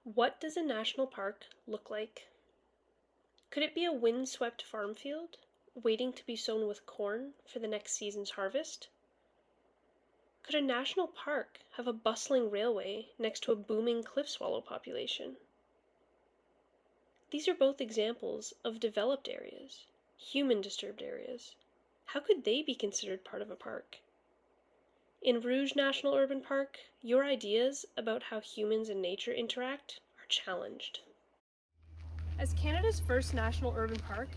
What does a national park look like? Could it be a wind-swept farm field, waiting to be sown with corn for the next season's harvest? Could a national park have a bustling railway next to a booming cliff swallow population? These are both examples of developed areas, human-disturbed areas. How could they be considered part of a park? In Rouge National Urban Park, your ideas about how humans and nature interact are challenged. As Canada's first national urban park,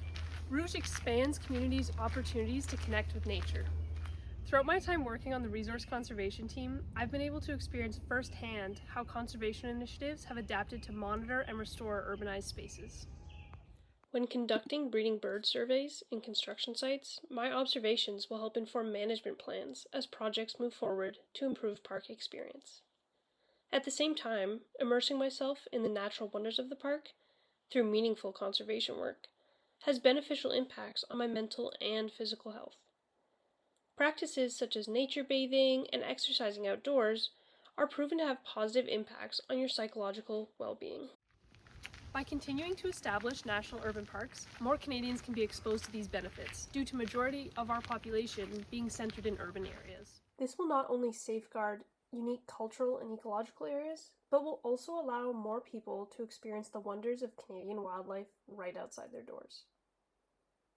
Rouge expands communities' opportunities to connect with nature. Throughout my time working on the resource conservation team, I've been able to experience firsthand how conservation initiatives have adapted to monitor and restore urbanized spaces. When conducting breeding bird surveys in construction sites, my observations will help inform management plans as projects move forward to improve park experience. At the same time, immersing myself in the natural wonders of the park through meaningful conservation work has beneficial impacts on my mental and physical health. Practices such as nature bathing and exercising outdoors are proven to have positive impacts on your psychological well-being. By continuing to establish national urban parks, more Canadians can be exposed to these benefits, due to majority of our population being centered in urban areas. This will not only safeguard unique cultural and ecological areas, but will also allow more people to experience the wonders of Canadian wildlife right outside their doors.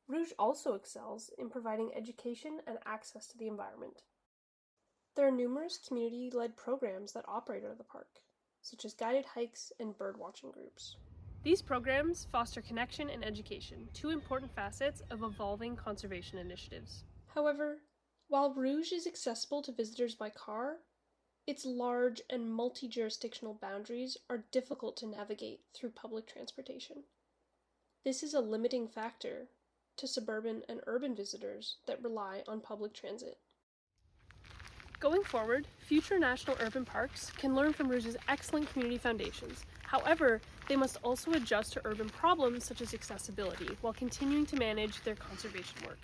Rouge also excels in providing education and access to the environment. There are numerous community-led programs that operate out of the park, such as guided hikes and birdwatching groups. These programs foster connection and education, two important facets of evolving conservation initiatives. However, while Rouge is accessible to visitors by car, its large and multi-jurisdictional boundaries are difficult to navigate through public transportation. This is a limiting factor to suburban and urban visitors that rely on public transit. Going forward, future national urban parks can learn from Rouge's excellent community foundations. However, they must also adjust to urban problems such as accessibility while continuing to manage their conservation work.